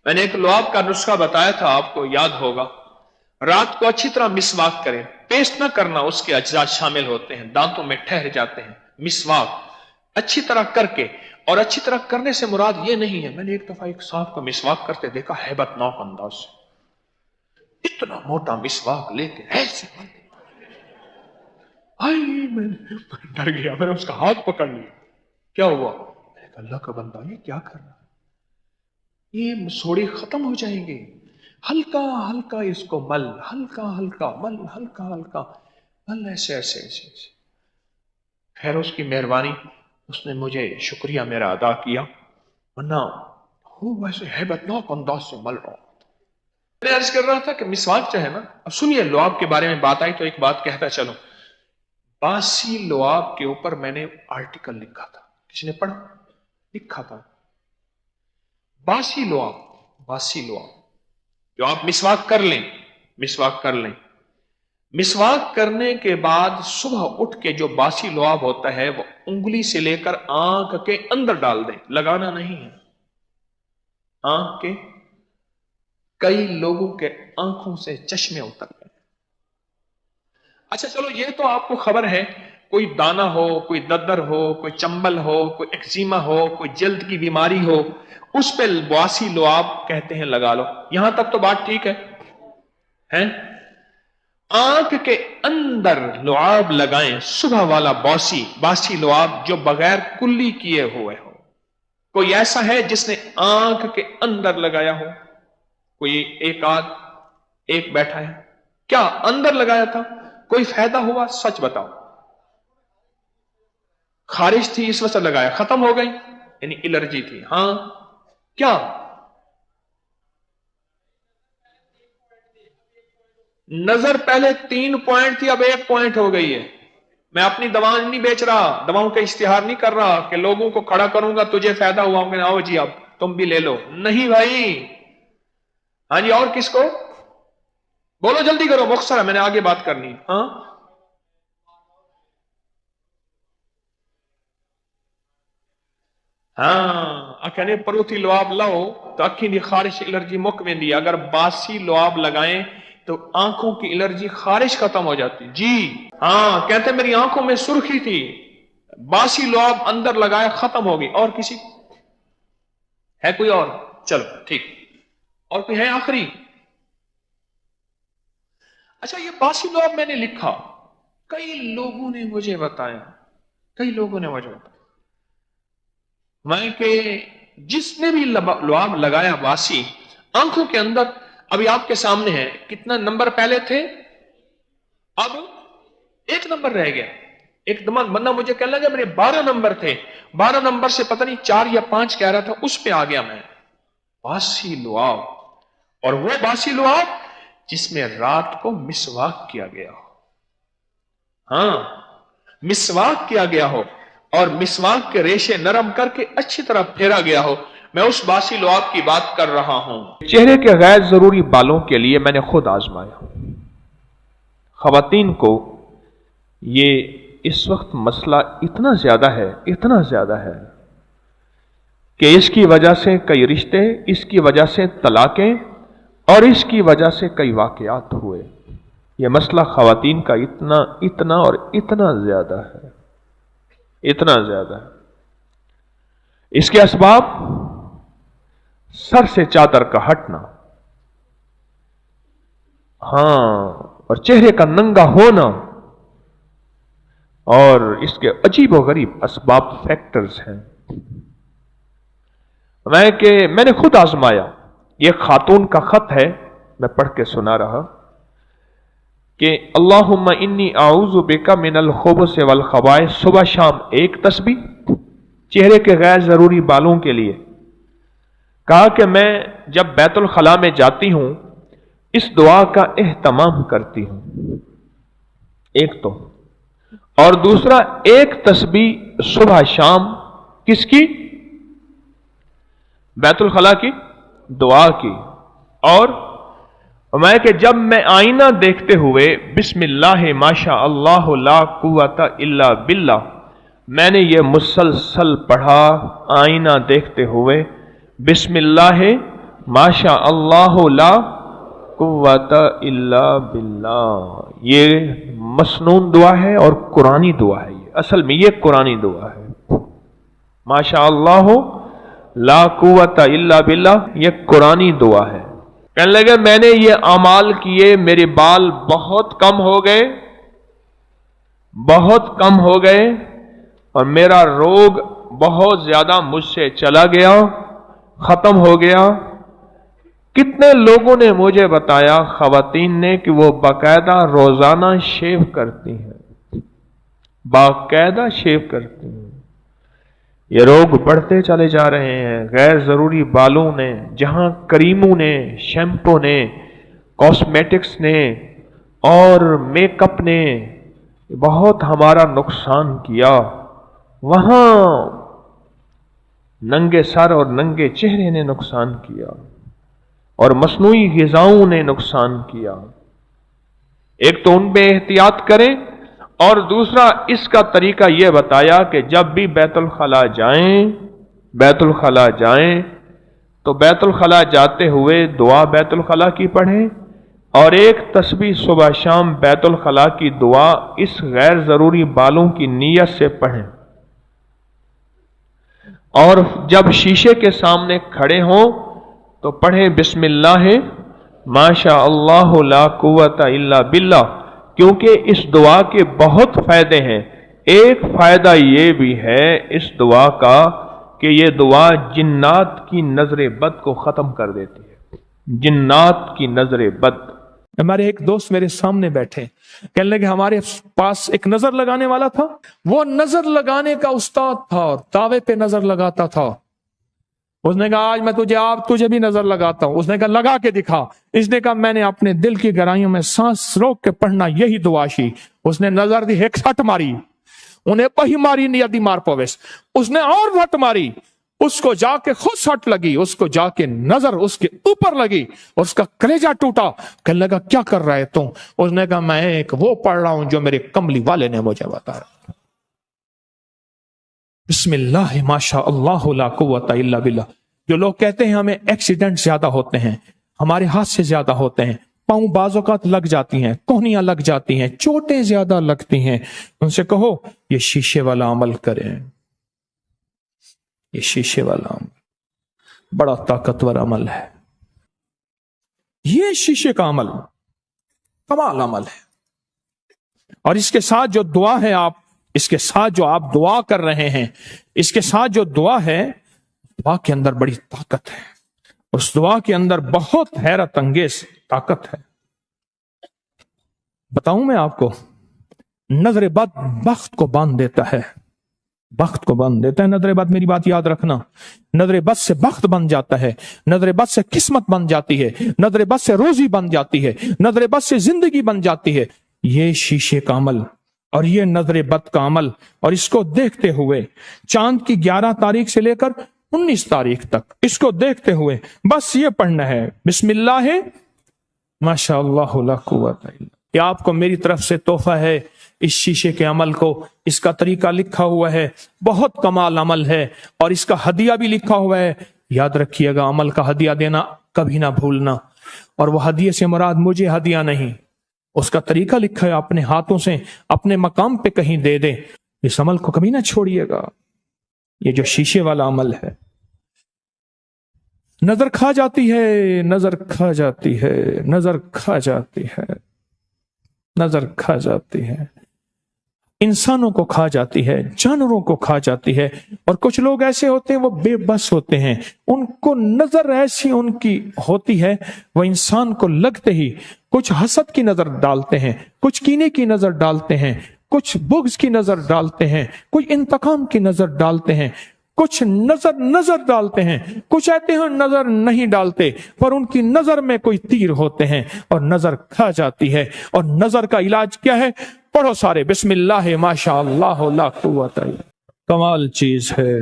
میں نے ایک لعاب کا نسخہ بتایا تھا، آپ کو یاد ہوگا. رات کو اچھی طرح مسواک کریں، پیسٹ نہ کرنا، اس کے اجزاء شامل ہوتے ہیں، دانتوں میں ٹھہر جاتے ہیں. مسواک اچھی طرح کر کے، اور اچھی طرح کرنے سے مراد یہ نہیں ہے. میں نے ایک دفعہ ایک صاحب کو مسواک کرتے دیکھا، ہیبت ناک انداز سے، اتنا موٹا مسواک لے کے ایسے، میں ڈر گیا، میں نے اس کا ہاتھ پکڑ لیا. کیا ہوا؟ میں نے کہا اللہ کا بندہ یہ کیا کر رہا ہے، یہ مسوڑی ختم ہو جائیں گے، ہلکا ہلکا اس کو مل، ہلکا ہلکا مل، ہلکا ہلکا مل، ایسے ایسے ایسے ایسے. خیر اس کی مہربانی، اس نے مجھے شکریہ میرا ادا کیا، ورنہ وہ ویسے ہیبت ناک انداز سے مل رہا. میں عرض کر رہا تھا کہ مسواک جو ہے نا، اب سنیے لعاب کے بارے میں بات آئی تو ایک بات کہتا چلو. باسی لعاب کے اوپر میں نے آرٹیکل لکھا تھا، کسی نے پڑھا؟ لکھا تھا باسی لعاب، باسی لعاب جو آپ مسواک کر لیں، مسواک کر لیں، مسواک کرنے کے بعد صبح اٹھ کے جو باسی لعاب ہوتا ہے وہ انگلی سے لے کر آنکھ کے اندر ڈال دیں، لگانا نہیں ہے. آنکھ کے، کئی لوگوں کے آنکھوں سے چشمے اتر گئے. اچھا چلو یہ تو آپ کو خبر ہے، کوئی دانہ ہو، کوئی ددر ہو، کوئی چمبل ہو، کوئی ایکزیما ہو، کوئی جلد کی بیماری ہو، اس پہ باسی لعاب کہتے ہیں لگا لو. یہاں تک تو بات ٹھیک ہے. آنکھ کے اندر لعاب لگائیں، صبح والا باسی لعاب جو بغیر کلی کیے ہوئے ہو. کوئی ایسا ہے جس نے آنکھ کے اندر لگایا ہو؟ کوئی ایک بیٹھا ہے، کیا اندر لگایا تھا؟ کوئی فائدہ ہوا؟ سچ بتاؤ. خارش تھی اس وجہ سے لگایا، ختم ہو گئی، یعنی الرجی تھی. ہاں کیا؟ نظر پہلے 3 پوائنٹ تھی، اب 1 پوائنٹ ہو گئی ہے. میں اپنی دوا نہیں بیچ رہا، دواؤں کا اشتہار نہیں کر رہا کہ لوگوں کو کھڑا کروں گا تجھے فائدہ ہوا ہوں گے، آؤ جی اب تم بھی لے لو. نہیں بھائی. ہاں جی، اور کس کو؟ بولو جلدی کرو، مختصر ہے، میں نے آگے بات کرنی. اکھنے پروتھی لعاب لاؤ تو اکھی دی خارش الرجی مک ویندی. اگر باسی لعاب لگائیں تو آنکھوں کی الرجی خارش ختم ہو جاتی. جی ہاں، کہتے میری آنکھوں میں سرخی تھی، باسی لعاب اندر لگائے ختم ہو گئی. اور کسی ہے کوئی اور؟ چلو ٹھیک، اور کوئی ہے آخری؟ اچھا یہ باسی لعاب میں نے لکھا، کئی لوگوں نے مجھے بتایا، میں کہ جس نے بھی لعاب لگایا باسی آنکھوں کے اندر، ابھی آپ کے سامنے ہے، کتنا نمبر پہلے تھے، اب 1 نمبر رہ گیا. ایک بندہ مجھے کہنے لگا میرے 12 نمبر تھے، 12 نمبر سے پتہ نہیں 4 یا 5 کہہ رہا تھا، اس پہ آ گیا میں. باسی لعاب، اور وہ باسی لعاب جس میں رات کو مسواک کیا گیا ہو. ہاں مسواک کیا گیا ہو اور مسواک کے ریشے نرم کر کے اچھی طرح پھیرا گیا ہو. میں اس باسی لعاب کی بات کر رہا ہوں. چہرے کے غیر ضروری بالوں کے لیے میں نے خود آزمایا. خواتین کو یہ اس وقت مسئلہ اتنا زیادہ ہے کہ اس کی وجہ سے کئی رشتے، اس کی وجہ سے طلاقیں، اور اس کی وجہ سے کئی واقعات ہوئے. یہ مسئلہ خواتین کا اتنا زیادہ ہے. اس کے اسباب: سر سے چادر کا ہٹنا، اور چہرے کا ننگا ہونا، اور اس کے عجیب و غریب اسباب فیکٹرز ہیں. میں نے خود آزمایا. یہ خاتون کا خط ہے، میں پڑھ کے سنا رہا کہ اللہم انی اعوذ بک من الخبث والخبائث. صبح شام ایک تسبیح چہرے کے غیر ضروری بالوں کے لیے. کہا کہ میں جب بیت الخلاء میں جاتی ہوں اس دعا کا اہتمام کرتی ہوں. ایک تو، اور دوسرا ایک تسبیح صبح شام کس کی؟ بیت الخلاء کی دعا کی. اور میں کہ جب میں آئینہ دیکھتے ہوئے بسم اللہ ماشاء اللہ لا قوت الا باللہ، میں نے یہ مسلسل پڑھا آئینہ دیکھتے ہوئے بسم اللہ माशा अल्लाह ला कुव्वत इल्ला बिल्लाह। ये मसनून दुआ है और कुरानी दुआ है। असल में ये कुरानी दुआ है। माशा अल्लाह ला कुव्वत इल्ला बिल्लाह, ये कुरानी दुआ है। कहने लगे मैंने ये अमाल किए, मेरे बाल बहुत कम हो गए, बहुत कम हो गए, और मेरा रोग बहुत ज्यादा मुझसे चला गया, खत्म हो गया। कितने लोगों ने मुझे बताया, खवातीन ने, कि वो बाकायदा रोजाना शेव करती हैं, बाकायदा शेव करती हैं। ये रोग बढ़ते चले जा रहे हैं। गैर जरूरी बालों ने, जहां क्रीमों ने, शैम्पू ने, कॉस्मेटिक्स ने और मेकअप ने बहुत हमारा नुकसान किया, वहां नंगे सर और नंगे चेहरे ने नुकसान किया और मसनूई ग़िज़ाओं ने नुकसान किया। एक तो उनमें एहतियात करें, और दूसरा इसका तरीका यह बताया कि जब भी बैतुल खला जाएं तो बैतुल खला जाते हुए दुआ बैतुल खला की पढ़ें, और एक तस्बीह सुबह शाम बैतुल खला की दुआ इस गैर जरूरी बालों की नीयत से पढ़ें। और जब शीशे के सामने खड़े हों तो पढ़ें बिस्मिल्लाह माशा अल्लाह ला कुव्वत इल्ला बिल्लाह, क्योंकि इस दुआ के बहुत फायदे हैं। एक फायदा ये भी है इस दुआ का कि ये दुआ जिन्नात की नजर बद को खत्म कर देती है। जिन्नात की नजर बद। हमारे एक दोस्त मेरे सामने बैठे, कहने लगे हमारे पास एक नजर लगाने वाला था, वो नजर लगाने का उस्ताद था और दावे पे नजर लगाता था। उसने कहा आज मैं तुझे भी नजर लगाता हूं। उसने कहा लगा के दिखा। इसने कहा मैंने अपने दिल की गहराइयों में सांस रोक के पढ़ना यही दुआशी। उसने नजर दी, एक सट मारी, उन्हें पही मारी नहीं यदि मार पवेश। उसने और सट मारी, उसको जाके खुद सट लगी, उसको जाके नजर उसके ऊपर लगी, उसका कलेजा टूटा। कहने लगा क्या कर रहा है तुम? उसने कहा मैं एक वो पढ़ रहा हूं जो मेरे कमली वाले ने मुझे बताया। बिस्मिल्लाह माशा अल्लाह ला कुव्वत इल्ला बिल्लाह। जो लोग कहते हैं हमें एक्सीडेंट ज्यादा होते हैं, हमारे हाथ से ज्यादा होते हैं, पांव बाज़ौक़ात लग जाती हैं, कोहनियां लग जाती हैं, चोटें ज्यादा लगती हैं, उनसे कहो ये शीशे वाला अमल करें। ये शीशे वाला अमल बड़ा ताकतवर अमल है। ये शीशे का अमल कमाल अमल है। और इसके साथ जो दुआ है, इसके साथ जो आप दुआ कर रहे हैं, इसके साथ जो दुआ है, दुआ के अंदर बड़ी ताकत है। उस दुआ के अंदर बहुत हैरत अंगेज ताकत है। बताऊं मैं आपको, नजर बद बख्त को बांध देता है, बख्त को बांध देता है। नजर बद, मेरी बात याद रखना, नजर बद से बख्त बन जाता है, नजर बद से किस्मत बन जाती है, नजर बद से रोजी बन जाती है, नजर बद से जिंदगी बन जाती है। ये शीशे का अमल और ये नजर बद का अमल, और इसको देखते हुए चांद की 11 तारीख से लेकर 19 तारीख तक इसको देखते हुए बस ये पढ़ना है बिस्मिल्लाह माशा अल्लाह ला कुव्वत इल्ला। ये आपको मेरी तरफ से तोहफा है इस शीशे के अमल को। इसका तरीका लिखा हुआ है, बहुत कमाल अमल है, और इसका हदिया भी लिखा हुआ है। याद रखिएगा, अमल का हदिया देना कभी ना भूलना। और वह हदिये से मुराद मुझे हदिया नहीं, उसका तरीका लिखा है, अपने हाथों से अपने मकाम पे कहीं दे दे। इस अमल को कभी ना छोड़िएगा। ये जो शीशे वाला अमल है, नजर खा जाती है, नजर खा जाती है, नजर खा जाती है, नजर खा जाती है, इंसानों को खा जाती है, जानवरों को खा जाती है। और कुछ लोग ऐसे होते हैं वो बेबस होते हैं, उनको नजर ऐसी उनकी होती है, वो इंसान को लगते ही कुछ हसद की नजर डालते हैं, कुछ कीने की नजर डालते हैं, कुछ बुग़्ज़ की नजर डालते हैं, कुछ इंतकाम की नजर डालते हैं, कुछ नजर डालते हैं, कुछ ऐसे हैं नजर नहीं डालते पर उनकी नजर में कोई तीर होते हैं और नजर खा जाती है। और नजर का इलाज क्या है? पढ़ो सारे बिस्मिल्लाह माशा अल्लाह ला कुव्वत इल्ला। कमाल चीज है।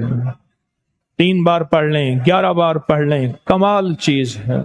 3 बार पढ़ लें, 11 बार पढ़ लें, कमाल चीज है।